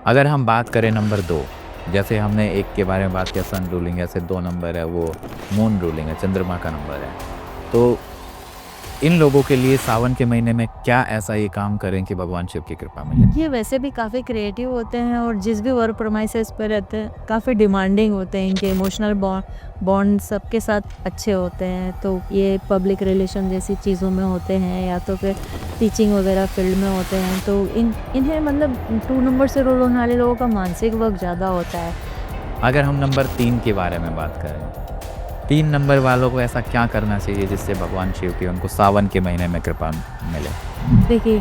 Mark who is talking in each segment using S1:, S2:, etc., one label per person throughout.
S1: अगर हम बात करें नंबर 2, जैसे हमने एक के बारे में बात किया सन रूलिंग, ऐसे 2 नंबर है वो मून रूलिंग है, चंद्रमा का नंबर है। तो इन लोगों के लिए सावन के महीने में क्या ऐसा ये काम करें कि भगवान शिव की कृपा मिले?
S2: ये वैसे भी काफ़ी क्रिएटिव होते हैं और जिस भी वर्क प्रोमाइसेस पे रहते हैं काफ़ी डिमांडिंग होते हैं। इनके इमोशनल बॉन्ड सबके साथ अच्छे होते हैं। तो ये पब्लिक रिलेशन जैसी चीज़ों में होते हैं या तो फिर टीचिंग वगैरह फील्ड में होते हैं। तो इन्हें मतलब 2 नंबर से रोल होने वाले लोगों का मानसिक वर्क ज़्यादा होता है।
S1: अगर हम नंबर 3 के बारे में बात करें, 3 नंबर वालों को ऐसा क्या करना चाहिए जिससे भगवान शिव की उनको सावन के महीने में कृपा मिले?
S2: देखिए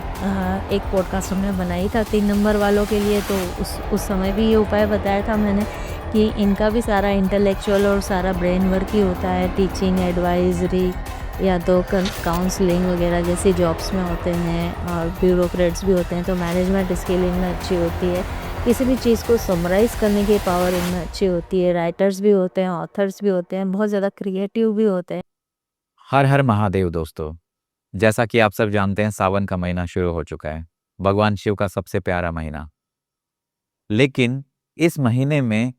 S2: एक पॉडकास्ट हमने बनाई था 3 नंबर वालों के लिए, तो उस समय भी ये उपाय बताया था मैंने कि इनका भी सारा इंटेलेक्चुअल और सारा ब्रेन वर्क ही होता है। टीचिंग, एडवाइजरी या तो काउंसलिंग वगैरह जैसी जॉब्स में होते हैं और ब्यूरोक्रेट्स भी होते हैं। तो मैनेजमेंट स्किल इनमें अच्छी होती है। किसी भी चीज़ को समराइज़ करने की पावर इनमें अच्छी होती है। राइटर्स भी होते हैं, ऑथर्स भी होते हैं, बहुत ज़्यादा क्रिएटिव भी होते हैं।
S1: हर हर महादेव दोस्तों, जैसा कि आप सब जानते हैं सावन का महीना शुरू हो चुका है, भगवान शिव का सबसे प्यारा महीना। लेकिन इस महीने में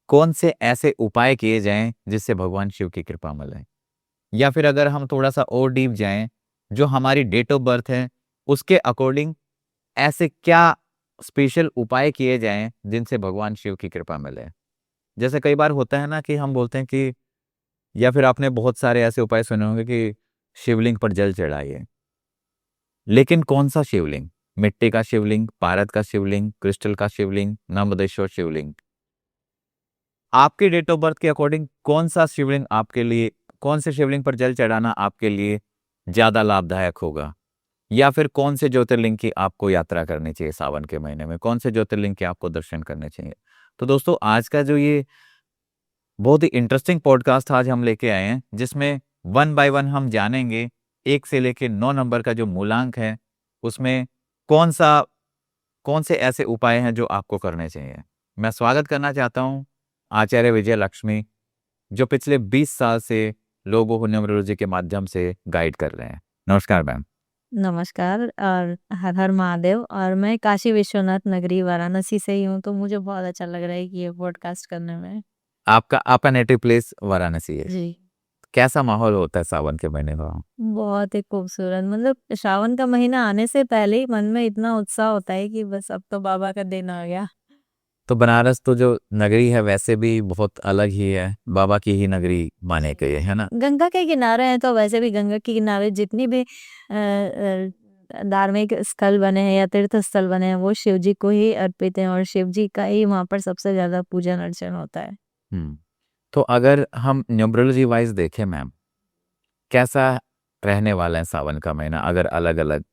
S1: कौन से ऐसे उपाय किए जाएं जिससे भगवान शिव की कृपा मिले? या फिर अगर हम थोड़ा-सा और डीप जाएं, जो हमारी डेट ऑफ बर्थ है, उसके अकॉर्डिंग ऐसे क्या स्पेशल उपाय किए जाएं जिनसे भगवान शिव की कृपा मिले? जैसे कई बार होता है ना कि हम बोलते हैं कि या फिर आपने बहुत सारे ऐसे उपाय सुने होंगे कि शिवलिंग पर जल चढ़ाइए। लेकिन कौन-सा शिवलिंग? मिट्टी का शिवलिंग, पारद का शिवलिंग, क्रिस्टल का शिवलिंग, नर्मदेश्वर शिवलिंग। आपके डेट ऑफ बर्थ के अकॉर्डिंग कौन-सा शिवलिंग आपके लिए, कौन से शिवलिंग पर जल चढ़ाना आपके लिए ज़्यादा लाभदायक होगा? या फिर कौन से ज्योतिर्लिंग की आपको यात्रा करनी चाहिए सावन के महीने में? कौन से ज्योतिर्लिंग के आपको दर्शन करने चाहिए? तो दोस्तों आज का जो ये बहुत ही इंटरेस्टिंग पॉडकास्ट आज हम लेके आए हैं, जिसमें वन बाय वन हम जानेंगे 1 से लेके 9 नंबर का जो मूलांक है, उसमें कौन-सा कौन से ऐसे उपाय हैं जो आपको करने चाहिए। मैं स्वागत करना चाहता हूँ आचार्य विजय लक्ष्मी, जो पिछले 20 साल से लोगों को न्यूमरोलॉजी के माध्यम से गाइड कर रहे हैं। नमस्कार मैम।
S2: नमस्कार और हर हर महादेव। और मैं काशी विश्वनाथ नगरी वाराणसी से ही हूँ, तो मुझे बहुत अच्छा लग रहा है कि ये पॉडकास्ट करने में।
S1: आपका आपका नेटिव प्लेस वाराणसी है।
S2: जी।
S1: कैसा माहौल होता है सावन के महीने का?
S2: बहुत ही खूबसूरत, मतलब श्रावण का महीना आने से पहले ही मन में इतना उत्साह होता है कि बस अब तो बाबा का दिन आ गया।
S1: तो बनारस तो जो नगरी है वैसे भी बहुत अलग ही है, बाबा की ही नगरी माने गई है ना?
S2: गंगा के किनारे हैं, तो वैसे भी गंगा के किनारे जितनी भी धार्मिक स्थल बने हैं या तीर्थ स्थल बने हैं वो शिव जी को ही अर्पित हैं और शिव जी का ही वहाँ पर सबसे ज़्यादा पूजन अर्चन होता है।
S1: हुँ। तो अगर हम न्यूमरोलॉजी वाइज़ देखें मैम, कैसा रहने वाला है सावन का महीना अगर अलग-अलग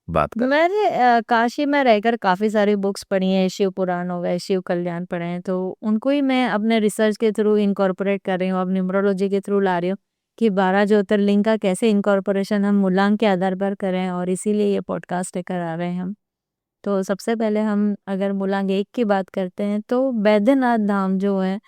S1: बात करें?
S2: मैंने काशी में रहकर काफ़ी सारी बुक्स पढ़ी हैं, शिव पुराण हो गए, शिव कल्याण पढ़े हैं, तो उनको ही मैं अपने रिसर्च के थ्रू इनकॉर्पोरेट कर रही हूँ, अब न्यूमरोलॉजी के थ्रू ला रही हूँ कि 12 ज्योतिर्लिंग का कैसे इनकॉर्पोरेशन हम मूलांक के आधार पर करें, और इसीलिए ये पॉडकास्ट लेकर आ रहे हैं हम। तो सबसे पहले हम अगर मूलांक 1 की बात करते हैं तो बैद्यनाथ धाम जो है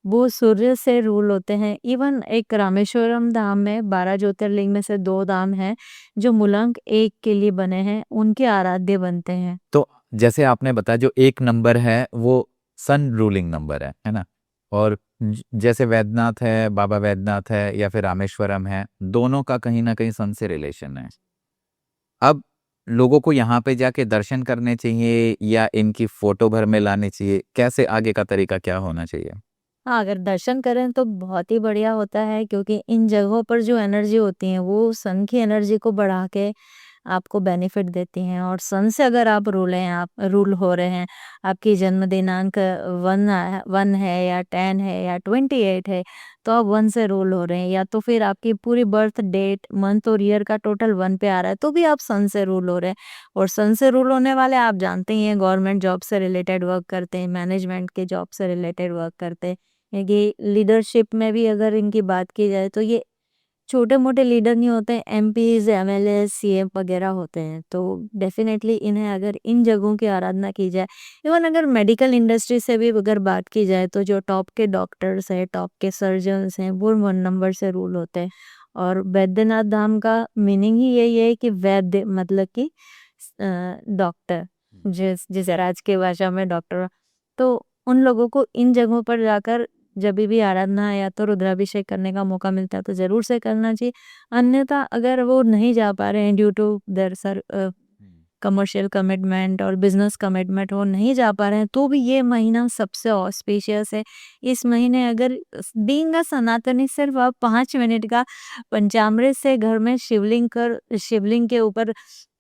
S2: वो सूर्य से रूल होते हैं। इवन एक रामेश्वरम धाम में 12 ज्योतिर्लिंग में से 2 धाम हैं जो मूलांक 1 के लिए बने हैं, उनके आराध्य बनते हैं।
S1: तो जैसे आपने बताया जो 1 नंबर है वो सन रूलिंग नंबर है ना? और जैसे वैद्यनाथ है, बाबा वैद्यनाथ है या फिर रामेश्वरम है, दोनों का कहीं न कहीं सन से रिलेशन है। अब लोगों को यहाँ पे जाके दर्शन करने चाहिए या इनकी फ़ोटो घर में लानी चाहिए? कैसे आगे का तरीका क्या होना चाहिए?
S2: हाँ, अगर दर्शन करें तो बहुत ही बढ़िया होता है, क्योंकि इन जगहों पर जो एनर्जी होती है वो सन की एनर्जी को बढ़ा के आपको बेनिफिट देती हैं। और सन से अगर आप रूल हो रहे हैं, आपकी जन्म दिनांक 1 है या 10 है या 28 है, तो आप 1 से रूल हो रहे हैं, या तो फिर आपकी पूरी बर्थ डेट, मंथ और ईयर का टोटल 1 पे आ रहा है, तो भी आप सन से रूल हो रहे हैं। और सन से रूल होने वाले आप जानते ही हैं, गवर्नमेंट जॉब से रिलेटेड वर्क करते हैं, मैनेजमेंट के जॉब से रिलेटेड वर्क करते हैं। ये लीडरशिप में भी अगर इनकी बात की जाए तो ये छोटे-मोटे लीडर नहीं होते, एमपीज़, एमएलए, सीएम वगैरह होते हैं। तो डेफ़िनेटली इन्हें अगर इन जगहों की आराधना की जाए, इवन अगर मेडिकल इंडस्ट्री से भी अगर बात की जाए तो जो टॉप के डॉक्टर्स हैं, टॉप के सर्जन्स हैं, वो 1 नंबर से रूल होते हैं। और वैद्यनाथ धाम का मीनिंग ही यही है कि वैद्य मतलब कि डॉक्टर। जिसे आज की भाषा में डॉक्टर, तो उन लोगों को इन जगहों पर जाकर जब भी आराधना या तो रुद्राभिषेक करने का मौका मिलता है तो ज़रूर से करना चाहिए। अन्यथा अगर वो नहीं जा पा रहे हैं due to their commercial commitment और बिजनेस कमिटमेंट, वो नहीं जा पा रहे हैं, तो भी ये महीना सबसे ऑस्पिशियस है। इस महीने अगर बीइंग अ सनातनी सिर्फ आप 5 मिनट का पंचामृत से घर में शिवलिंग के ऊपर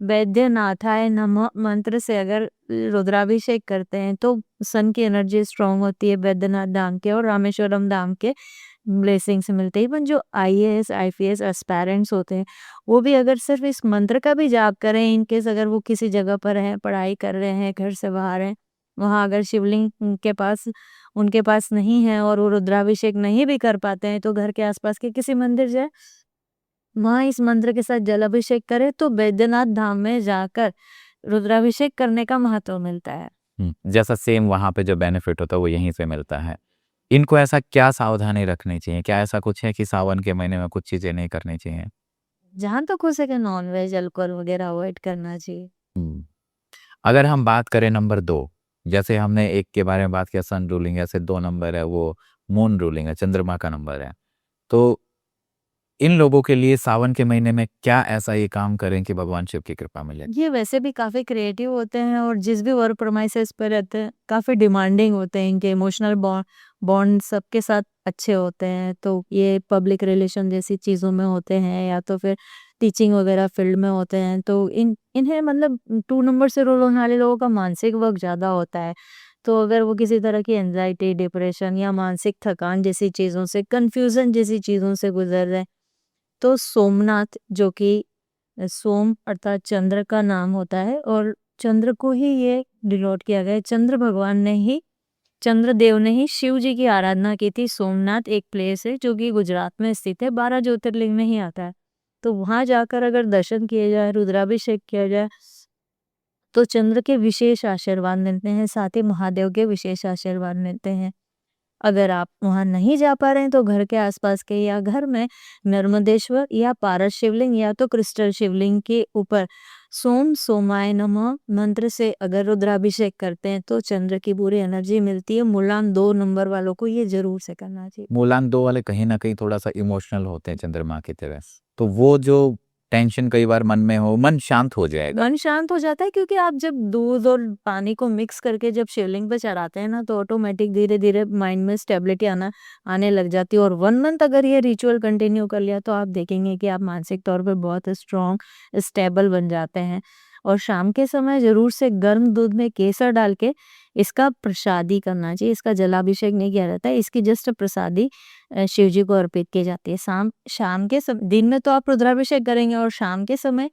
S2: वैद्यनाथाय नमः मंत्र से अगर रुद्राभिषेक करते हैं तो सन की एनर्जी स्ट्रांग होती है, वैद्यनाथ धाम के और रामेश्वरम धाम के ब्लेसिंग्स मिलते हैं। इवन जो आईएएस आईपीएस एस्पायरेंट्स होते हैं वो भी अगर सिर्फ इस मंत्र का भी जाप करें, इन केस अगर वो किसी जगह पर हैं, पढ़ाई कर रहे हैं, घर से बाहर हैं, वहाँ अगर शिवलिंग उनके पास नहीं है और वो रुद्राभिषेक नहीं भी कर पाते हैं तो घर के आसपास के किसी मंदिर जाए, वहाँ इस मंत्र के साथ जलाभिषेक करें तो बैद्यनाथ धाम में जाकर रुद्राभिषेक करने का महत्व मिलता है।
S1: जैसा सेम वहाँ पे जो बेनिफिट होता है वो यहीं से मिलता है। इनको ऐसा क्या सावधानी रखनी चाहिए? क्या ऐसा कुछ है कि सावन के महीने में कुछ चीज़ें नहीं करनी चाहिए?
S2: जहाँ तक हो सके नॉन-वेज, अल्कोहल वगैरह अवॉइड करना चाहिए।
S1: हुँ। अगर हम बात करें नंबर 2, जैसे हमने एक के बारे में बात किया सन रूलिंग, ऐसे 2 नंबर है वो मून रूलिंग है, चंद्रमा का नंबर है। तो इन लोगों के लिए सावन के महीने में क्या ऐसा ये काम करें कि भगवान शिव की कृपा मिले?
S2: ये वैसे भी काफ़ी क्रिएटिव होते हैं और जिस भी वर्क प्रेमाइसेस पे रहते हैं, काफ़ी डिमांडिंग होते हैं, इनके इमोशनल बॉन्ड सबके साथ अच्छे होते हैं। तो ये पब्लिक रिलेशन जैसी चीज़ों में होते हैं या तो फिर टीचिंग वगैरह फील्ड में होते हैं, तो इन्हें मतलब 2 नंबर से रोल होने वाले लोगों का मानसिक वर्क ज़्यादा होता है। तो अगर वो किसी तरह की एंग्जायटी, डिप्रेशन या मानसिक थकान जैसी चीज़ों से, कन्फ्यूज़न जैसी चीज़ों से गुज़र रहे हैं, तो सोमनाथ जो कि सोम अर्थात चंद्र का नाम होता है और चंद्र को ही ये डिनोट किया गया है। चंद्रदेव ने ही शिव जी की आराधना की थी। सोमनाथ एक प्लेस है जो कि गुजरात में स्थित है, 12 ज्योतिर्लिंग में ही आता है। तो वहाँ जाकर अगर दर्शन किए जाए, रुद्राभिषेक किया जाए, तो चंद्र के विशेष आशीर्वाद मिलते हैं, साथ ही महादेव के विशेष आशीर्वाद मिलते हैं। अगर आप वहाँ नहीं जा पा रहे हैं तो घर के आसपास के या घर में नर्मदेश्वर या पारस शिवलिंग या तो क्रिस्टल शिवलिंग के ऊपर सोम सोमाय नमः मंत्र से अगर रुद्राभिषेक करते हैं तो चंद्र की पूरी एनर्जी मिलती है। मूलान 2 नंबर वालों को ये जरूर से करना चाहिए।
S1: मूलान 2 वाले कहीं न कहीं थोड़ा-सा इमोशनल होते हैं चंद्रमा की तरह। तो वो जो टेंशन कई बार मन में हो, मन शांत हो जाएगा।
S2: मन शांत हो जाता है क्योंकि आप जब दूध और पानी को मिक्स करके जब शिवलिंग पे चढ़ाते हैं ना तो ऑटोमेटिक धीरे धीरे माइंड में स्टेबिलिटी आने लग जाती है और 1 मंथ अगर ये रिचुअल कंटिन्यू कर लिया तो आप देखेंगे कि आप मानसिक तौर पे बहुत स्ट्रॉन्ग स्टेबल बन जाते हैं। और शाम के समय जरूर से गर्म दूध में केसर डाल के इसका प्रसादी करना चाहिए। इसका जलाभिषेक नहीं किया जाता है, इसकी जस्ट प्रसादी शिव जी को अर्पित की जाती है। शाम के दिन में तो आप रुद्राभिषेक करेंगे और शाम के समय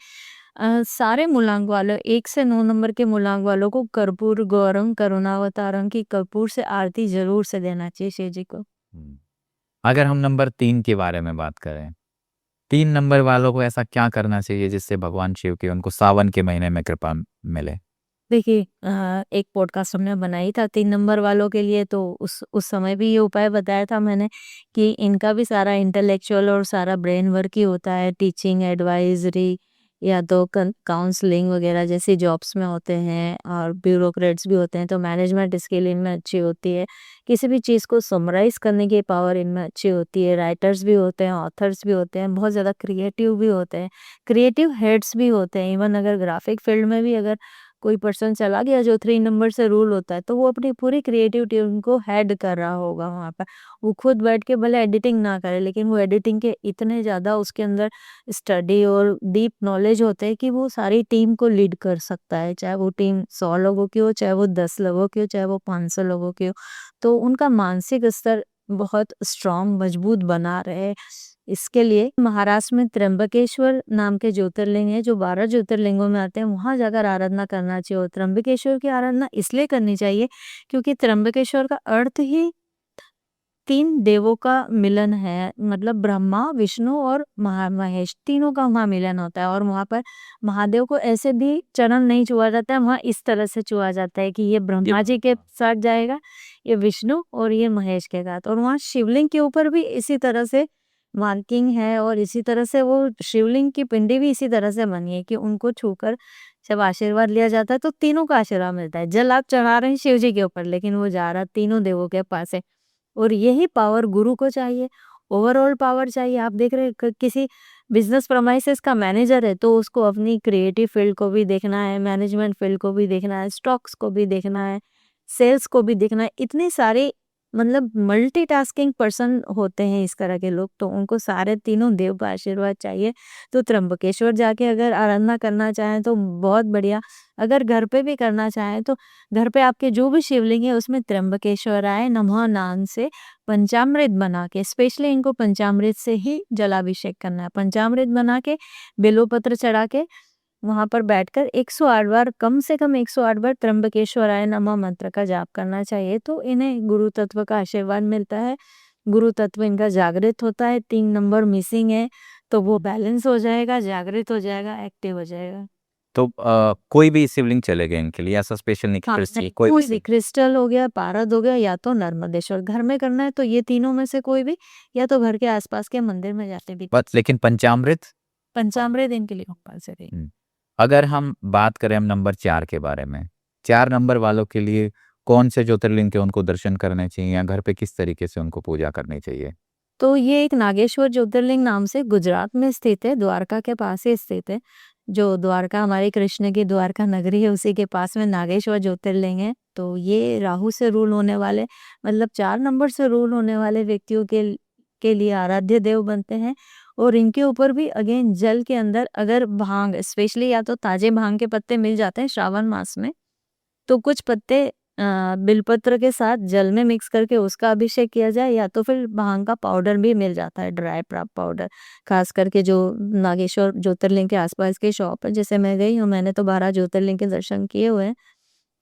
S2: सारे मूलांक वालों 1 से 9 नंबर के मूलांक वालों को कर्पूर गौरम करुणावतारम की कपूर से आरती जरूर से देना चाहिए शिव जी को।
S1: अगर हम नंबर 3 के बारे में बात करें, 3 नंबर वालों को ऐसा क्या करना चाहिए जिससे भगवान शिव की उनको सावन के महीने में कृपा मिले?
S2: देखिए एक पॉडकास्ट हमने बनाई था 3 नंबर वालों के लिए, तो उस समय भी ये उपाय बताया था मैंने कि इनका भी सारा इंटेलेक्चुअल और सारा ब्रेन वर्क ही होता है। टीचिंग, एडवाइजरी या तो काउंसलिंग वगैरह जैसी जॉब्स में होते हैं और ब्यूरोक्रेट्स भी होते हैं, तो मैनेजमेंट स्किल इनमें अच्छी होती है। किसी भी चीज़ को समराइज़ करने की पावर इनमें अच्छी होती है। राइटर्स भी होते हैं, ऑथर्स भी होते हैं, बहुत ज़्यादा क्रिएटिव भी होते हैं, क्रिएटिव हेड्स भी होते हैं। इवन अगर ग्राफिक फील्ड में भी अगर कोई पर्सन चला गया जो 3 नंबर से रूल होता है, तो वो अपनी पूरी क्रिएटिव टीम को हेड कर रहा होगा वहाँ पर। वो खुद बैठ के भले एडिटिंग ना करे, लेकिन वो एडिटिंग के इतने ज़्यादा उसके अंदर स्टडी और डीप नॉलेज होते हैं कि वो सारी टीम को लीड कर सकता है। चाहे वो टीम 100 लोगों की हो, चाहे वो 10 लोगों की हो, चाहे वो 500 लोगों की हो। तो उनका मानसिक स्तर बहुत स्ट्रॉन्ग, मजबूत बना रहे, इसके लिए महाराष्ट्र में त्र्यंबकेश्वर नाम के ज्योतिर्लिंग है जो 12 ज्योतिर्लिंगों में आते हैं, वहां जाकर आराधना करना चाहिए। और त्र्यंबकेश्वर की आराधना इसलिए करनी चाहिए क्योंकि त्र्यंबकेश्वर का अर्थ ही 3 देवों का मिलन है, मतलब ब्रह्मा, विष्णु और महेश, तीनों का वहाँ मिलन होता है। और वहाँ पर महादेव को ऐसे भी चरण नहीं छुआ जाता है, वहाँ इस तरह से छुआ जाता है कि ये ब्रह्मा जी के साथ जाएगा, ये विष्णु और ये महेश के साथ। और वहाँ शिवलिंग के ऊपर भी इसी तरह से मार्किंग है और इसी तरह से वो शिवलिंग की पिंडी भी इसी तरह से बनी है कि उनको छूकर जब आशीर्वाद लिया जाता है तो तीनों का आशीर्वाद मिलता है। जल आप चढ़ा रहे हैं शिव जी के ऊपर, लेकिन वो जा रहा तीनों देवों के पास है। और यही पावर गुरु को चाहिए, ओवरऑल पावर चाहिए। आप देख रहे हैं किसी बिजनेस प्रमाइसेस का मैनेजर है तो उसको अपनी क्रिएटिव फील्ड को भी देखना है, मैनेजमेंट फील्ड को भी देखना है, स्टॉक्स को भी देखना है, सेल्स को भी देखना है। इतने सारे मतलब मल्टीटास्किंग पर्सन होते हैं इस तरह के लोग, तो उनको सारे तीनों देव का आशीर्वाद चाहिए। तो त्र्यंबकेश्वर जाके अगर आराधना करना चाहें तो बहुत बढ़िया। अगर घर पे भी करना चाहें तो घर पे आपके जो भी शिवलिंग है उसमें त्र्यंबकेश्वराय नमः नाम से पंचामृत बना के, स्पेशली इनको पंचामृत से ही जलाभिषेक करना है। पंचामृत बना के बेलोपत्र चढ़ा के वहां पर बैठकर 108 बार, कम से कम 108 बार त्र्यंबकेश्वराय नमः मंत्र का जाप करना चाहिए। तो इन्हें गुरु तत्व का आशीर्वाद मिलता है, गुरु तत्व इनका जागृत होता है। 3 नंबर मिसिंग है तो वो बैलेंस हो जाएगा, जागृत हो जाएगा, एक्टिव हो जाएगा।
S1: तो कोई भी शिवलिंग चलेगा इनके लिए, ऐसा स्पेशल नहीं कि
S2: हाँ,
S1: क्रिस्टल
S2: नहीं,
S1: कोई
S2: कोई
S1: भी
S2: भी क्रिस्टल हो गया, पारद हो गया, या तो नर्मदेश्वर। घर में करना है तो ये तीनों में से कोई भी, या तो घर के आसपास के मंदिर में जाके भी।
S1: बस, लेकिन पंचामृत
S2: पंचामृत इनके लिए कंपलसरी।
S1: अगर हम बात करें हम नंबर 4 के बारे में, 4 नंबर वालों के लिए कौन से ज्योतिर्लिंग के उनको दर्शन करने चाहिए या घर पे किस तरीके से उनको पूजा करनी चाहिए?
S2: तो ये एक नागेश्वर ज्योतिर्लिंग नाम से गुजरात में स्थित है, द्वारका के पास ही स्थित है। जो द्वारका हमारे कृष्ण की द्वारका नगरी है, उसी के पास में नागेश्वर ज्योतिर्लिंग है। तो ये राहु से रूल होने वाले, मतलब 4 नंबर से रूल होने वाले व्यक्तियों के लिए आराध्य देव बनते हैं। और इनके ऊपर भी अगेन जल के अंदर अगर भांग, स्पेशली या तो ताजे भांग के पत्ते मिल जाते हैं श्रावण मास में, तो कुछ पत्ते बिलपत्र के साथ जल में मिक्स करके उसका अभिषेक किया जाए, या तो फिर भांग का पाउडर भी मिल जाता है, ड्राई पाउडर। खास करके जो नागेश्वर ज्योतिर्लिंग के आसपास की शॉप है, जैसे मैं गई हूँ, मैंने तो 12 ज्योतिर्लिंग के दर्शन किए हुए हैं,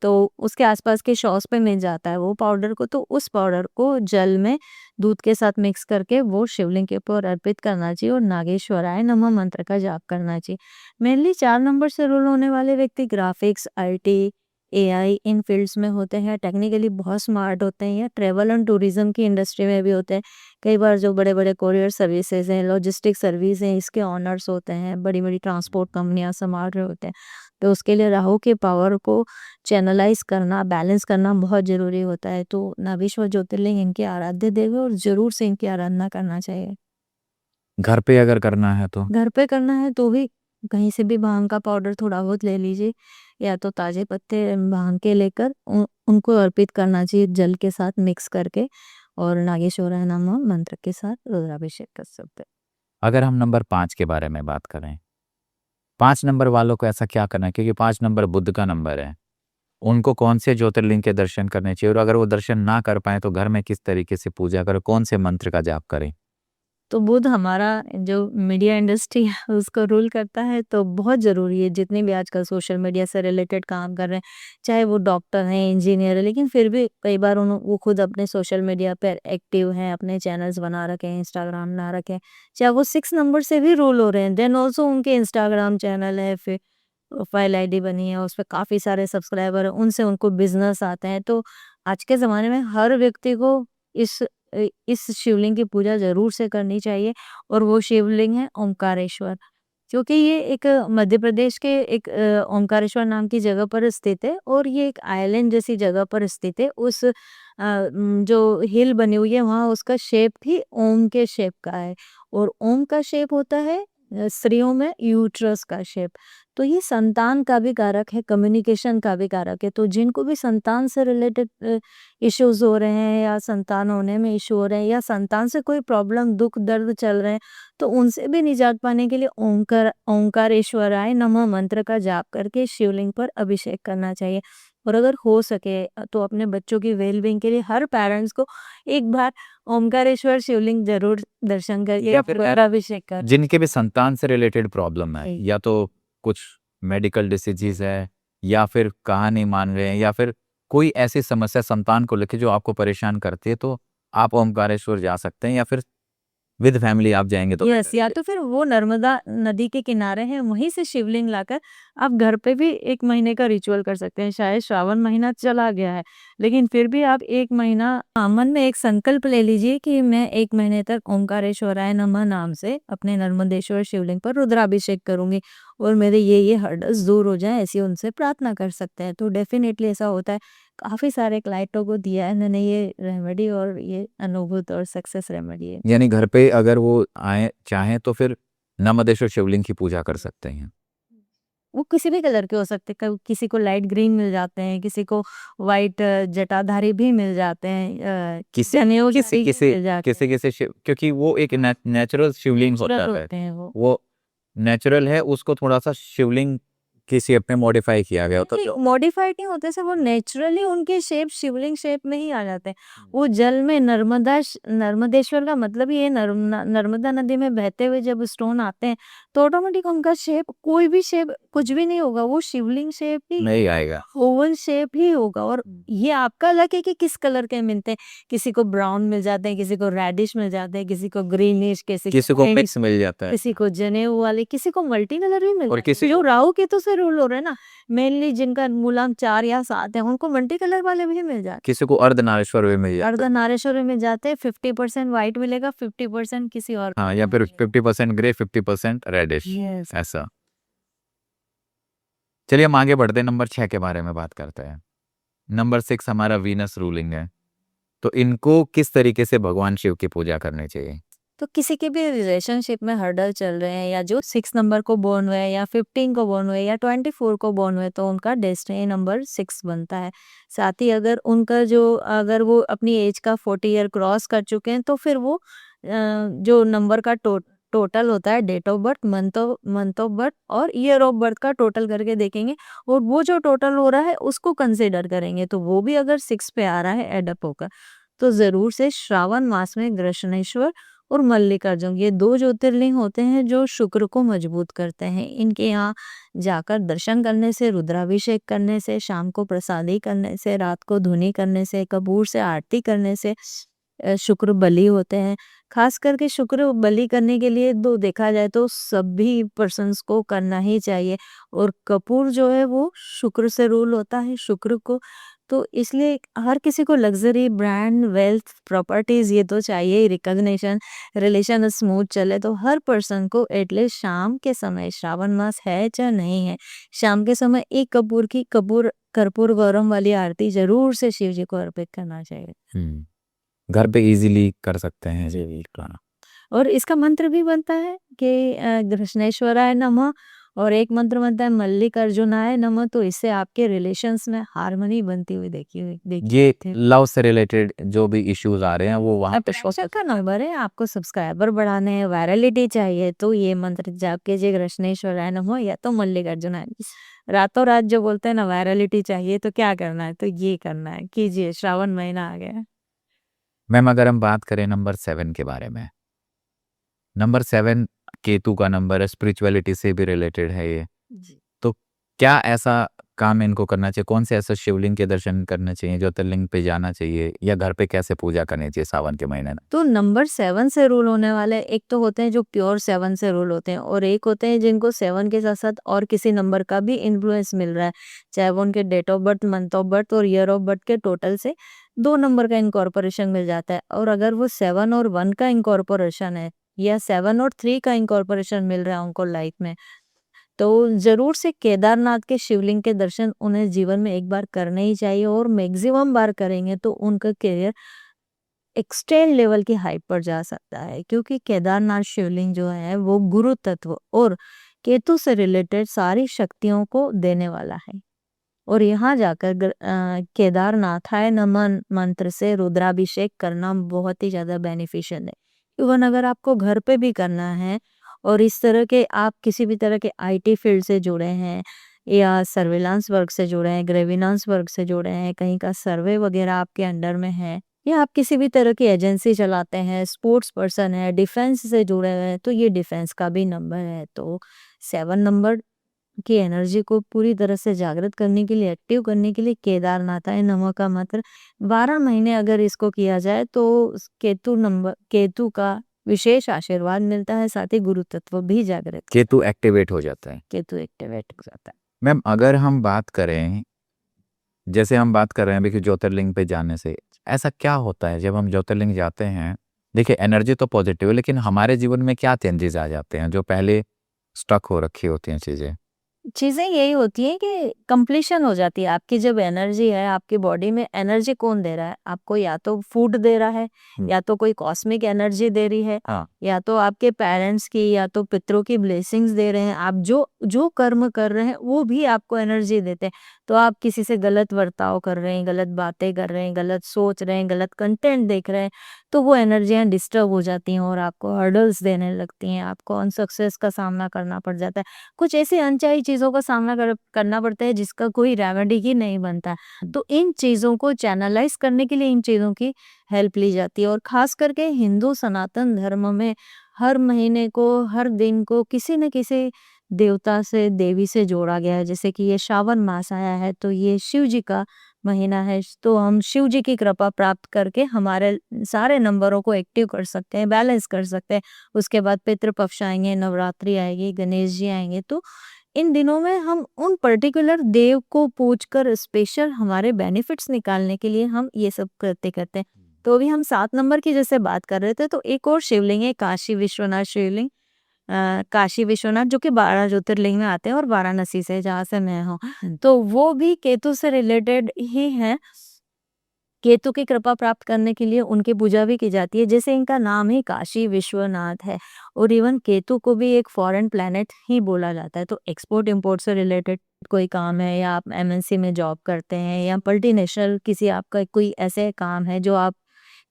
S2: तो उसके आसपास के शॉप्स पे मिल जाता है वो पाउडर को। तो उस पाउडर को जल में दूध के साथ मिक्स करके वो शिवलिंग के ऊपर अर्पित करना चाहिए और नागेश्वराय नमः मंत्र का जाप करना चाहिए। मेनली 4 नंबर से रूल होने वाले व्यक्ति graphics, IT, AI in fields में होते हैं, टेक्निकली बहुत स्मार्ट होते हैं, या ट्रैवल एंड टूरिज्म की इंडस्ट्री में भी होते हैं। कई बार जो बड़े-बड़े कोरियर सर्विसेज हैं, लॉजिस्टिक सर्विस हैं, इसके ओनर्स होते हैं, बड़ी-बड़ी ट्रांसपोर्ट कंपनियां संभाल रहे होते हैं। तो उसके लिए राहु के पावर को चैनलाइज करना, बैलेंस करना बहुत ज़रूरी होता है। तो नागेश्वर ज्योतिर्लिंग इनके आराध्य देव है और ज़रूर से इनकी आराधना करना चाहिए।
S1: घर पे अगर करना है तो?
S2: घर पे करना है तो भी कहीं से भी भांग का पाउडर थोड़ा बहुत ले लीजिए, या तो ताजे पत्ते भांग के लेकर उनको अर्पित करना चाहिए जल के साथ मिक्स करके, और नागेश्वराय नमः मंत्र के साथ रुद्राभिषेक कर सकते हैं।
S1: अगर हम नंबर 5 के बारे में बात करें, 5 नंबर वालों को ऐसा क्या करना है, क्योंकि 5 नंबर बुध का नंबर है, उनको कौन से ज्योतिर्लिंग के दर्शन करने चाहिए और अगर वो दर्शन ना कर पाए तो घर में किस तरीके से पूजा करें, कौन से मंत्र का जाप करें?
S2: तो बुध हमारा जो मीडिया इंडस्ट्री है उसको रूल करता है, तो बहुत ज़रूरी है जितने भी आजकल सोशल मीडिया से रिलेटेड काम कर रहे हैं, चाहे वो डॉक्टर हैं, इंजीनियर है, लेकिन फिर भी कई बार वो खुद अपने सोशल मीडिया पर एक्टिव हैं, अपने चैनल्स बना रखे हैं, इंस्टाग्राम बना रखे हैं, चाहे वो 6 नंबर से भी रूल हो रहे हैं, देन ऑल्सो उनके इंस्टाग्राम चैनल है, फिर प्रोफाइल आईडी बनी है, उस पे काफ़ी सारे सब्सक्राइबर हैं, उनसे उनको बिज़नेस आते हैं। तो आज के ज़माने में हर व्यक्ति को इस इस शिवलिंग की पूजा ज़रूर से करनी चाहिए, और वो शिवलिंग है ओंकारेश्वर। क्योंकि ये एक मध्य प्रदेश के एक ओंकारेश्वर नाम की जगह पर स्थित है, और ये एक आइलैंड जैसी जगह पर स्थित है। उस जो हिल बनी हुई है वहाँ उसका शेप भी ओम के शेप का है, और ओम का शेप होता है स्त्रियों में यूट्रस का शेप। तो ये संतान का भी कारक है, कम्युनिकेशन का भी कारक है। तो जिनको भी संतान से रिलेटेड इश्यूज हो रहे हैं, या संतान होने में इशू हो रहे हैं, या संतान से कोई प्रॉब्लम, दुख दर्द चल रहे हैं, तो उनसे भी निजात पाने के लिए ओंकारेश्वराय नमः मंत्र का जाप करके शिवलिंग पर अभिषेक करना चाहिए। और अगर हो सके तो अपने बच्चों की वेलबींग के लिए हर पेरेंट्स को एक बार ओंकारेश्वर शिवलिंग जरूर दर्शन करके
S1: या फिर
S2: अभिषेक कर।
S1: जिनके भी संतान से रिलेटेड प्रॉब्लम है,
S2: जी।
S1: या तो कुछ मेडिकल डिसीजेज है, या फिर कहा नहीं मान रहे हैं, या फिर कोई ऐसी समस्या संतान को लेके जो आपको परेशान करती है, तो आप ओमकारेश्वर जा सकते हैं, या फिर विद फैमिली आप जाएंगे तो
S2: यस, या तो फिर वो नर्मदा नदी के किनारे हैं, वहीं से शिवलिंग लाकर आप घर पे भी 1 महीने का रिचुअल कर सकते हैं। शायद श्रावण महीना चला गया है, लेकिन फिर भी आप 1 महीना मन में एक संकल्प ले लीजिए कि मैं 1 महीने तक ओंकारेश्वराय नमः नाम से अपने नर्मदेश्वर शिवलिंग पर रुद्राभिषेक करूंगी, और मेरे ये हर्डल्स दूर हो जाएँ, ऐसी उनसे प्रार्थना कर सकते हैं। तो डेफ़िनेटली ऐसा होता है। काफ़ी सारे क्लाइंटों को दिया है मैंने ये रेमेडी और ये अनुभूत और सक्सेस रेमेडी है।
S1: यानी घर पे अगर वो आए चाहें तो फिर नर्मदेश्वर शिवलिंग की पूजा कर सकते हैं।
S2: वो किसी भी कलर के हो सकते हैं, किसी को लाइट ग्रीन मिल जाते हैं, किसी को व्हाइट जटाधारी भी मिल जाते हैं,
S1: किसी
S2: जनेऊ
S1: किसी
S2: धारी भी
S1: किसी
S2: मिल जाते हैं।
S1: किसी किसी शिव क्योंकि वो एक नेचुरल शिवलिंग
S2: नेचुरल
S1: होता है।
S2: होते हैं
S1: वो नेचुरल है, उसको थोड़ा-सा शिवलिंग की शेप में मॉडिफाई किया गया होता है।
S2: नहीं, मॉडिफाइड नहीं होते सर, वो नेचुरली उनके शेप शिवलिंग शेप में ही आ जाते हैं। वो जल में नर्मदेश्वर का मतलब ही है, नर्मदा नदी में बहते हुए जब स्टोन आते हैं तो ऑटोमेटिक उनका शेप कोई भी शेप कुछ भी नहीं होगा, वो शिवलिंग शेप ही
S1: नहीं आएगा।
S2: ओवल शेप ही होगा। और ये आपका लक है कि किस कलर के मिलते हैं। किसी को ब्राउन मिल जाते हैं, किसी को रेडिश मिल जाते हैं, किसी को ग्रीनिश,
S1: किसी को मिक्स मिल जाता है।
S2: किसी को जनेऊ वाले, किसी को मल्टी कलर भी मिल
S1: और
S2: जाते हैं।
S1: किसी
S2: जो राहु केतु से रूल हो रहे हैं ना, मेनली जिनका मूलांक 4 या 7 है, उनको मल्टी कलर वाले भी मिल जाते
S1: किसी को अर्धनारीश्वर भी मिल
S2: हैं।
S1: जाता है।
S2: अर्धनारीश्वर में जाते हैं, 50% व्हाइट मिलेगा, 50% किसी और
S1: हाँ, या फिर 50% ग्रे, 50% रेडिश,
S2: यस।
S1: ऐसा। चलिए हम आगे बढ़ते हैं, नंबर 6 के बारे में बात करते हैं। नंबर 6 हमारा वीनस रूलिंग है। तो इनको किस तरीके से भगवान शिव की पूजा करनी चाहिए?
S2: तो किसी के भी रिलेशनशिप में हर्डल चल रहे हैं, या जो 6 नंबर को बोर्न हुए, या 15 को बोर्न हुए, या 24 को बोर्न हुए, तो उनका डेस्टिनी नंबर 6 बनता है। साथ ही अगर वो अपनी एज का 40 ईयर क्रॉस कर चुके हैं, तो फिर वो जो नंबर का टोटल होता है, date of birth, month of birth और ईयर ऑफ बर्थ का टोटल करके देखेंगे, और वो जो टोटल हो रहा है उसको कंसिडर करेंगे, तो वो भी अगर 6 पे आ रहा है एडअप होकर, तो जरूर से श्रावण मास में ग्रशनेश्वर और मल्लिकार्जुन, ये 2 ज्योतिर्लिंग होते हैं जो शुक्र को मजबूत करते हैं। इनके यहाँ जाकर दर्शन करने से, रुद्राभिषेक करने से, शाम को प्रसादी करने से, रात को धुनी करने से, कपूर से आरती करने से शुक्र बली होते हैं। खास करके शुक्र बली करने के लिए देखा जाए तो सभी पर्सन्स को करना ही चाहिए, और कपूर जो है वो शुक्र से रूल होता है, शुक्र को। तो इसलिए हर किसी को लग्जरी, ब्रांड, वेल्थ, प्रॉपर्टीज ये तो चाहिए ही, रिकॉग्निशन, रिलेशन स्मूथ चले, तो हर पर्सन को एटलीस्ट शाम के समय, श्रावण मास है चाहे नहीं है, शाम के समय एक कर्पूर गौरम वाली आरती जरूर से शिव जी को अर्पित करना चाहिए।
S1: घर पे इजीली कर सकते हैं जी।
S2: और इसका मंत्र भी बनता है कि कृष्णेश्वराय नमः, और एक मंत्र बनता है मल्लिकार्जुनाय नमः। तो इससे आपके रिलेशंस में हार्मनी बनती हुई देखिए
S1: ये लव से रिलेटेड जो भी इश्यूज आ रहे हैं वो वहाँ पे
S2: प्रेशर का नंबर है। आपको सब्सक्राइबर बढ़ाने हैं, वायरलिटी चाहिए, तो ये मंत्र जाप कीजिए, कृष्णेश्वराय नमः या तो मल्लिकार्जुनाय। रातों रात जो बोलते हैं ना वायरलिटी चाहिए, तो क्या करना है, तो ये करना है, कीजिए, श्रावण महीना आ गया।
S1: मैम अगर हम बात करें नंबर 7 के बारे में, नंबर 7 केतु का नंबर है, स्पिरिचुअलिटी से भी रिलेटेड है ये। तो क्या ऐसा काम इनको करना चाहिए, कौन से ऐसे शिवलिंग के दर्शन करने चाहिए, ज्योतिर्लिंग पे जाना चाहिए, या घर पे कैसे पूजा करनी चाहिए सावन के महीने में?
S2: तो नंबर 7 से रूल होने वाले एक तो होते हैं जो प्योर 7 से रूल होते हैं, और एक होते हैं जिनको 7 के साथ साथ और किसी नंबर का भी इन्फ्लुएंस मिल रहा है, चाहे वो उनके date of birth, month of birth और ईयर ऑफ बर्थ के टोटल से 2 नंबर का इनकॉर्पोरेशन मिल जाता है। और अगर वो 7 और 1 का इनकॉर्पोरेशन है, या 7 और 3 का इनकॉर्पोरेशन मिल रहा है उनको लाइफ में, तो जरूर से केदारनाथ के शिवलिंग के दर्शन उन्हें जीवन में एक बार करने ही चाहिए, और मैक्सिमम बार करेंगे तो उनका करियर एक्सट्रीम लेवल की हाइट पर जा सकता है, क्योंकि केदारनाथ शिवलिंग जो है वो गुरु तत्व और केतु से रिलेटेड सारी शक्तियों को देने वाला है। और यहाँ जाकर केदारनाथाय नमः मंत्र से रुद्राभिषेक करना बहुत ही ज्यादा बेनिफिशियल है। इवन अगर आपको घर पे भी करना है, और इस तरह के आप किसी भी तरह के आईटी फील्ड से जुड़े हैं, या सर्विलांस वर्क से जुड़े हैं, ग्रेविनांस वर्क से जुड़े हैं, कहीं का सर्वे वगैरह आपके अंडर में है, या आप किसी भी तरह की एजेंसी चलाते हैं, स्पोर्ट्स पर्सन है, डिफेंस से जुड़े हुए हैं, तो ये डिफेंस का भी नंबर है। तो 7 नंबर की एनर्जी को पूरी तरह से जागृत करने के लिए, एक्टिव करने के लिए केदारनाथाय नमः का मंत्र 12 महीने अगर इसको किया जाए तो केतु का विशेष आशीर्वाद मिलता है, साथ ही गुरु तत्व भी जागृत,
S1: केतु एक्टिवेट हो जाता है।
S2: केतु एक्टिवेट हो जाता है।
S1: मैम अगर हम बात करें, जैसे हम बात कर रहे हैं अभी कि ज्योतिर्लिंग पे जाने से ऐसा क्या होता है जब हम ज्योतिर्लिंग जाते हैं? देखिए एनर्जी तो पॉजिटिव है, लेकिन हमारे जीवन में क्या चेंजेस आ जाते हैं जो पहले स्टक हो रखी होती हैं चीज़ें?
S2: चीज़ें यही होती हैं कि कंप्लीशन हो जाती है आपकी जब एनर्जी है, आपकी बॉडी में एनर्जी कौन दे रहा है? आपको या तो फूड दे रहा है,
S1: हुँ।
S2: या तो कोई कॉस्मिक एनर्जी दे रही है,
S1: हाँ।
S2: या तो आपके पेरेंट्स की या तो पितरों की ब्लेसिंग्स दे रहे हैं। आप जो जो कर्म कर रहे हैं, वो भी आपको एनर्जी देते हैं। तो आप किसी से गलत बर्ताव कर रहे हैं, गलत बातें कर रहे हैं, गलत सोच रहे हैं, गलत कंटेंट देख रहे हैं, तो वो एनर्जियाँ डिस्टर्ब हो जाती हैं और आपको हर्डल्स देने लगती हैं, आपको अनसक्सेस का सामना करना पड़ जाता है। कुछ ऐसी अनचाही चीज़ों का सामना करना पड़ता है जिसका कोई रेमेडी ही नहीं बनता है। तो इन चीज़ों को चैनलाइज़ करने के लिए इन चीज़ों की हेल्प ली जाती है और ख़ास करके हिंदू सनातन धर्म में हर महीने को, हर दिन को किसी न किसी देवता से, देवी से जोड़ा गया है। जैसे कि ये श्रावण मास आया है तो ये शिव जी का महीना है, तो हम शिव जी की कृपा प्राप्त करके हमारे सारे नंबरों को एक्टिव कर सकते हैं, बैलेंस कर सकते हैं। उसके बाद पितृपक्ष आएँगे, नवरात्रि आएगी, गणेश जी आएँगे, तो इन दिनों में हम उन पर्टिकुलर देव को पूजकर स्पेशल हमारे बेनिफिट्स निकालने के लिए हम ये सब करते हैं। तो अभी हम 7 नंबर की जैसे बात कर रहे थे, तो एक और शिवलिंग है काशी विश्वनाथ शिवलिंग। काशी विश्वनाथ जो कि 12 ज्योतिर्लिंग में आते हैं और वाराणसी से जहाँ से मैं हूँ। तो वो भी केतु से रिलेटेड ही हैं। केतु की कृपा प्राप्त करने के लिए उनकी पूजा भी की जाती है, जैसे इनका नाम ही काशी विश्वनाथ है और इवन केतु को भी एक फॉरेन प्लैनेट ही बोला जाता है। तो एक्सपोर्ट इंपोर्ट से रिलेटेड कोई काम है या आप एमएनसी में जॉब करते हैं या मल्टीनेशनल किसी आपका कोई ऐसे काम है जो आप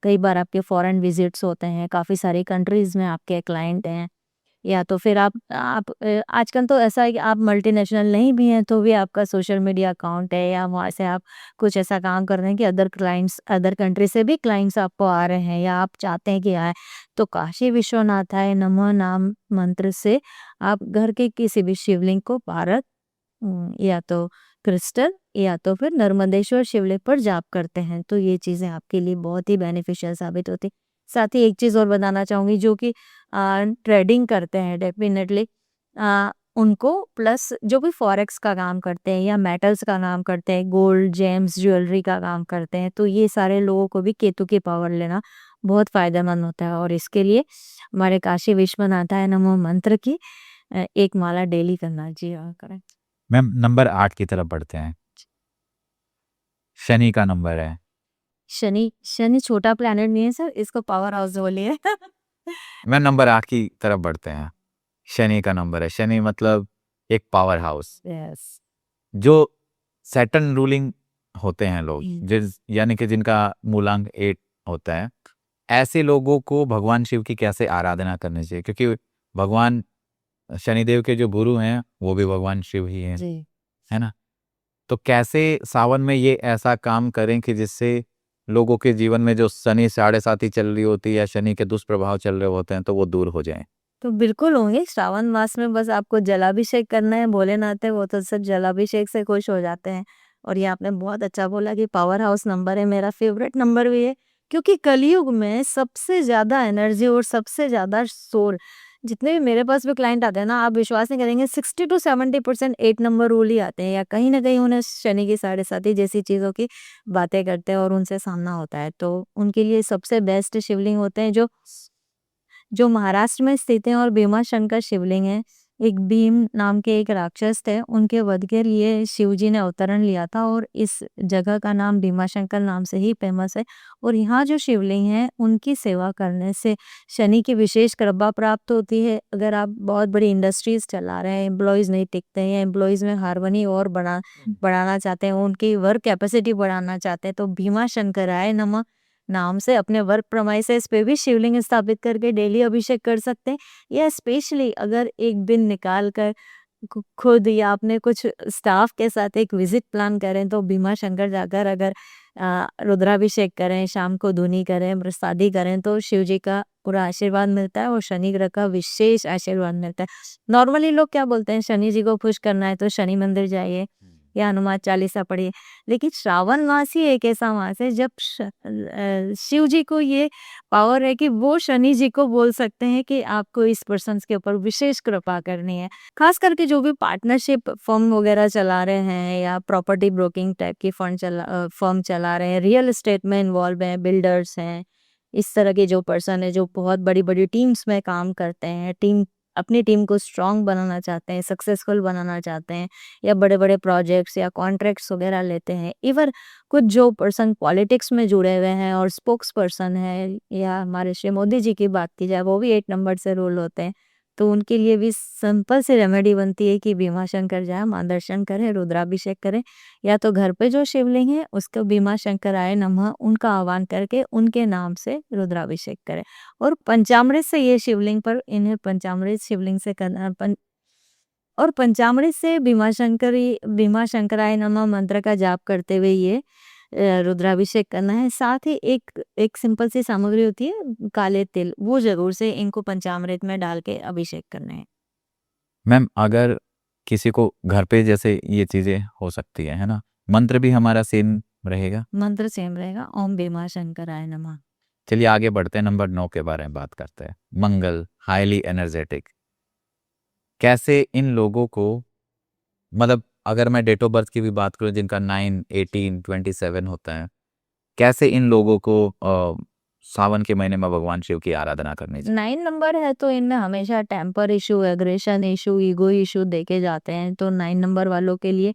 S2: कई बार आपके फॉरेन विजिट्स होते हैं, काफ़ी सारी कंट्रीज़ में आपके क्लाइंट हैं, या तो फिर आप आजकल तो ऐसा है कि आप मल्टीनेशनल नहीं भी हैं तो भी आपका सोशल मीडिया अकाउंट है या वहाँ से आप कुछ ऐसा काम कर रहे हैं कि अदर कंट्री से भी क्लाइंट्स आपको आ रहे हैं या आप चाहते हैं कि आए, तो काशी विश्वनाथाय नमः नाम मंत्र से आप घर के किसी भी शिवलिंग को पारक या तो क्रिस्टल या तो फिर नर्मदेश्वर शिवलिंग पर जाप करते हैं, तो ये चीज़ें आपके लिए बहुत ही बेनिफिशियल साबित होती। साथ ही एक चीज़ और बताना चाहूँगी जो कि ट्रेडिंग करते हैं डेफ़िनेटली उनको, प्लस जो भी फॉरेक्स का काम करते हैं या मेटल्स का काम करते हैं, गोल्ड, जेम्स, ज्वेलरी का काम करते हैं, तो ये सारे लोगों को भी केतु की पावर लेना बहुत फ़ायदेमंद होता है और इसके लिए हमारे काशी विश्वनाथाय नमः मंत्र की एक माला डेली करना जी हाँ, करें।
S1: मैम नंबर 8 की तरफ बढ़ते हैं। शनि का नंबर है।
S2: शनि छोटा प्लैनेट नहीं है सर, इसको पावर हाउस बोलिए।
S1: मैम नंबर 8 की तरफ बढ़ते हैं। शनि का नंबर है। शनि मतलब एक पावर हाउस।
S2: यस।
S1: जो सैटर्न रूलिंग होते हैं लोग, यानी कि जिनका मूलांक 8 होता है, ऐसे लोगों को भगवान शिव की कैसे आराधना करनी चाहिए? क्योंकि भगवान शनिदेव के जो गुरु हैं, वो भी भगवान शिव ही हैं,
S2: जी।
S1: है ना? तो कैसे सावन में ये ऐसा काम करें कि जिससे लोगों के जीवन में जो शनि साढ़े साती चल रही होती है या शनि के दुष्प्रभाव चल रहे होते हैं, तो वो दूर हो जाएँ?
S2: तो बिल्कुल होंगे, श्रावण मास में बस आपको जलाभिषेक करना है, भोलेनाथ है वो तो सब जलाभिषेक से खुश हो जाते हैं। और ये आपने बहुत अच्छा बोला कि पावर हाउस नंबर है, मेरा फेवरेट नंबर भी है, क्योंकि कलयुग में सबसे ज़्यादा एनर्जी और सबसे ज़्यादा सोल, जितने भी मेरे पास भी क्लाइंट आते हैं ना, आप विश्वास नहीं करेंगे 60 टू 70% 8 नंबर रूल ही आते हैं या कहीं न कहीं उन्हें शनि की साढ़े साती जैसी चीज़ों की बातें करते हैं और उनसे सामना होता है। तो उनके लिए सबसे बेस्ट शिवलिंग होते हैं जो महाराष्ट्र में स्थित है और भीमाशंकर शिवलिंग है। एक भीम नाम के एक राक्षस थे, उनके वध के लिए शिव जी ने अवतरण लिया था और इस जगह का नाम भीमाशंकर नाम से ही फेमस है। और यहाँ जो शिवलिंग है, उनकी सेवा करने से शनि की विशेष कृपा प्राप्त होती है। अगर आप बहुत बड़ी इंडस्ट्रीज़ चला रहे हैं, एम्प्लॉइज़ नहीं टिकते हैं या एम्प्लॉइज़ में हार्मनी और बढ़ाना चाहते हैं, उनकी वर्क कैपेसिटी बढ़ाना चाहते हैं, तो भीमाशंकराय नमः नाम से अपने वर्क प्रेमाइसेस पे भी शिवलिंग स्थापित करके डेली अभिषेक कर सकते हैं, या स्पेशली अगर एक दिन निकाल कर खुद या अपने कुछ स्टाफ के साथ एक विजिट प्लान करें तो भीमा शंकर जाकर अगर रुद्राभिषेक करें, शाम को धुनी करें, प्रसादी करें, तो शिव जी का पूरा आशीर्वाद मिलता है और शनि ग्रह का विशेष आशीर्वाद मिलता है। नॉर्मली लोग क्या बोलते हैं, शनि जी को खुश करना है तो शनि मंदिर जाइए या हनुमान चालीसा पढ़िए, लेकिन श्रावण मास ही एक ऐसा मास है जब शिव जी को ये पावर है कि वो शनि जी को बोल सकते हैं कि आपको इस पर्सन के ऊपर विशेष कृपा करनी है। खास करके जो भी पार्टनरशिप फर्म वगैरह चला रहे हैं या प्रॉपर्टी ब्रोकिंग टाइप की फर्म चला रहे हैं, रियल एस्टेट में इन्वॉल्व हैं, बिल्डर्स हैं, इस तरह के जो पर्सन है जो बहुत बड़ी बड़ी टीम्स में काम करते हैं, टीम अपनी टीम को स्ट्रॉन्ग बनाना चाहते हैं, सक्सेसफुल बनाना चाहते हैं या बड़े-बड़े प्रोजेक्ट्स या कॉन्ट्रैक्ट्स वगैरह लेते हैं। इवन कुछ जो पर्सन पॉलिटिक्स में जुड़े हुए हैं और स्पोक्स पर्सन है या हमारे श्री मोदी जी की बात की जाए, वो भी 8 नंबर से रूल होते हैं। तो उनके लिए भी सिंपल सी रेमेडी बनती है कि भीमाशंकर जाएँ, माँ दर्शन करें, रुद्राभिषेक करें या तो घर पे जो शिवलिंग है उसको भीमाशंकराय नमः उनका आह्वान करके उनके नाम से रुद्राभिषेक करें। और पंचामृत से ये शिवलिंग पर इन्हें पंचामृत शिवलिंग से करना और पंचामृत से भीमाशंकराय नमः मंत्र का जाप करते हुए ये रुद्राभिषेक करना है। साथ ही एक एक सिंपल सी सामग्री होती है काले तिल, वो ज़रूर से इनको पंचामृत में डाल के अभिषेक करने हैं।
S1: मैम अगर किसी को घर पे जैसे ये चीज़ें हो सकती है ना? मंत्र भी हमारा सेम रहेगा?
S2: मंत्र सेम रहेगा, ओम भीमाशंकराय नमः।
S1: चलिए आगे बढ़ते हैं, नंबर 9 के बारे में बात करते हैं। मंगल, हाईली एनर्जेटिक। कैसे इन लोगों को, मतलब अगर मैं डेट ऑफ बर्थ की भी बात करूँ जिनका 9, 18, 27 होता है, कैसे इन लोगों को सावन के महीने में भगवान शिव की आराधना करनी चाहिए?
S2: 9 नंबर है तो इनमें हमेशा temper issue, aggression issue, ego issue देखे जाते हैं। तो 9 नंबर वालों के लिए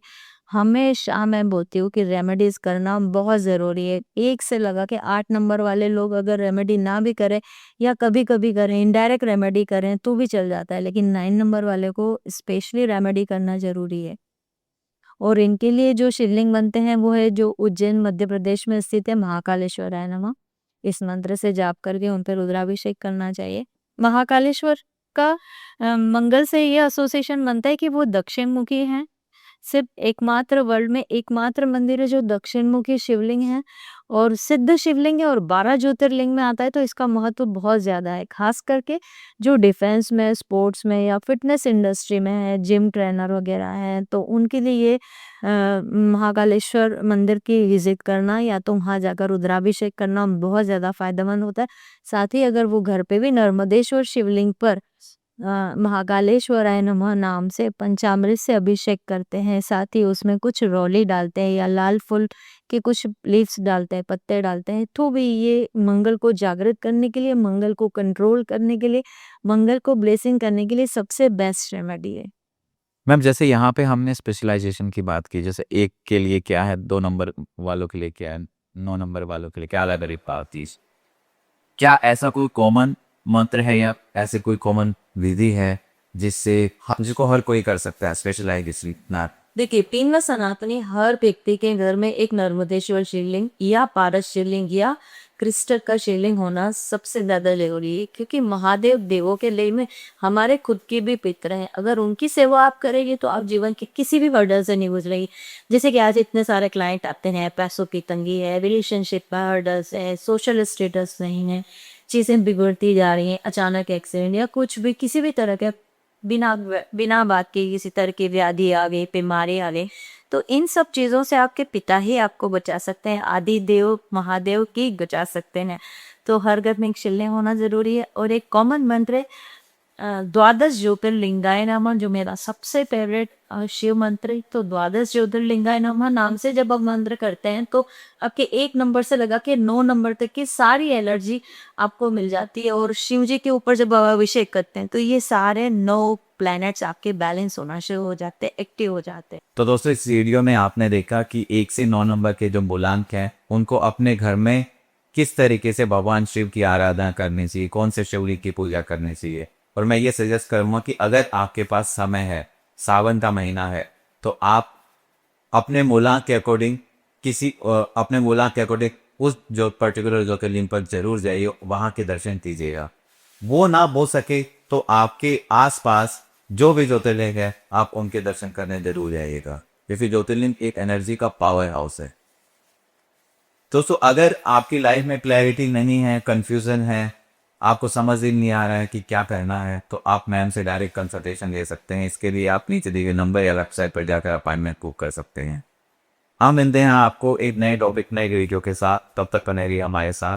S2: हमेशा मैं बोलती हूँ कि रेमेडीज़ करना बहुत ज़रूरी है। 1 से लगा के 8 नंबर वाले लोग अगर रेमेडी ना भी करें या कभी-कभी करें, इनडायरेक्ट रेमेडी करें तो भी चल जाता है। लेकिन 9 नंबर वाले को स्पेशली रेमेडी करना ज़रूरी है। और इनके लिए जो शिवलिंग बनते हैं वो है जो उज्जैन मध्य प्रदेश में स्थित है महाकालेश्वराय नमः। इस मंत्र से जाप करके उन पे रुद्राभिषेक करना चाहिए। महाकालेश्वर का मंगल से ये एसोसिएशन बनता है कि वो दक्षिण मुखी हैं। सिर्फ एकमात्र वर्ल्ड में एकमात्र मंदिर है जो दक्षिण मुखी शिवलिंग है और सिद्ध शिवलिंग है और 12 ज्योतिर्लिंग में आता है। तो इसका महत्व बहुत ज़्यादा है, खास करके जो डिफेंस में, स्पोर्ट्स में या फिटनेस इंडस्ट्री में है, जिम ट्रेनर वगैरह हैं, तो उनके लिए ये महाकालेश्वर मंदिर की विजिट करना या तो वहाँ जाकर रुद्राभिषेक करना बहुत ज़्यादा फायदेमंद होता है। साथ ही अगर वो घर पे भी नर्मदेश्वर शिवलिंग पर महाकालेश्वराय नमः नाम से पंचामृत से अभिषेक करते हैं, साथ ही उसमें कुछ रोली डालते हैं या लाल फूल के कुछ लीव्स डालते हैं, पत्ते डालते हैं, तो भी ये मंगल को जागृत करने के लिए, मंगल को कंट्रोल करने के लिए, मंगल को ब्लेसिंग करने के लिए सबसे बेस्ट रेमेडी है।
S1: मैम जैसे यहाँ पे हमने स्पेशलाइजेशन की बात की, जैसे 1 के लिए क्या है, 2 नंबर वालों के लिए क्या है, 9 नंबर वालों के लिए क्या अलग अलग बात थी। क्या ऐसा कोई कॉमन मंत्र है या ऐसे कोई कॉमन विधि है जिसको हर कोई कर सकता है स्पेशलाइजेशन ना?
S2: देखिए, 3 व सनातनी हर व्यक्ति के घर में एक नर्मदेश्वर शिवलिंग या पारस शिवलिंग या क्रिस्टल का शिवलिंग होना सबसे ज़्यादा ज़रूरी है, क्योंकि महादेव देवों के लिए में हमारे खुद के भी पितर हैं। अगर उनकी सेवा आप करेंगे तो आप जीवन के किसी भी हर्डल से नहीं गुजरेंगी। जैसे कि आज इतने सारे क्लाइंट आते हैं, पैसों की तंगी है, रिलेशनशिप में हर्डल्स है, सोशल स्टेटस नहीं है, चीज़ें बिगड़ती जा रही हैं, अचानक एक्सीडेंट या कुछ भी किसी भी तरह के बिना बिना बात के किसी तरह की व्याधि आ गई, बीमारी आ गई, तो इन सब चीज़ों से आपके पिता ही आपको बचा सकते हैं, आदि देव महादेव की बचा सकते हैं। तो हर घर में एक शिवलिंग होना ज़रूरी है। और एक कॉमन मंत्र है द्वादश ज्योतिर्लिंगाय नमः, जो मेरा सबसे फेवरेट शिव मंत्र है। तो द्वादश ज्योतिर्लिंगाय नमः नाम से जब आप मंत्र करते हैं तो आपके 1 नंबर से लगा के 9 नंबर तक की सारी एनर्जी आपको मिल जाती है। और शिव जी के ऊपर जब आप अभिषेक करते हैं तो ये सारे 9 प्लैनेट्स आपके बैलेंस होना शुरू हो जाते हैं, एक्टिव हो जाते हैं।
S1: तो दोस्तों इस वीडियो में आपने देखा कि 1 से 9 नंबर के जो मूलांक हैं उनको अपने घर में किस तरीके से भगवान शिव की आराधना करनी चाहिए, कौन से शिवलिंग की पूजा करनी चाहिए। और मैं ये सजेस्ट करूँगा कि अगर आपके पास समय है, सावन का महीना है, तो आप अपने मूलांक के अकॉर्डिंग उस जो पर्टिकुलर ज्योतिर्लिंग पर जरूर जाइए, वहाँ के दर्शन कीजिएगा। वो ना हो सके तो आपके आसपास जो भी ज्योतिर्लिंग है आप उनके दर्शन करने जरूर जाइएगा, क्योंकि ज्योतिर्लिंग एक एनर्जी का पावर हाउस है। दोस्तों अगर आपकी लाइफ में क्लैरिटी नहीं है, कंफ्यूजन है, आपको समझ ही नहीं आ रहा है कि क्या करना है, तो आप मैम से डायरेक्ट कंसल्टेशन ले सकते हैं। इसके लिए आप नीचे दिए गए नंबर या वेबसाइट पर जाकर अपॉइंटमेंट बुक कर सकते हैं। हम मिलते हैं आपको एक नए टॉपिक, नए वीडियो के साथ। तब तक बने रहिए हमारे साथ।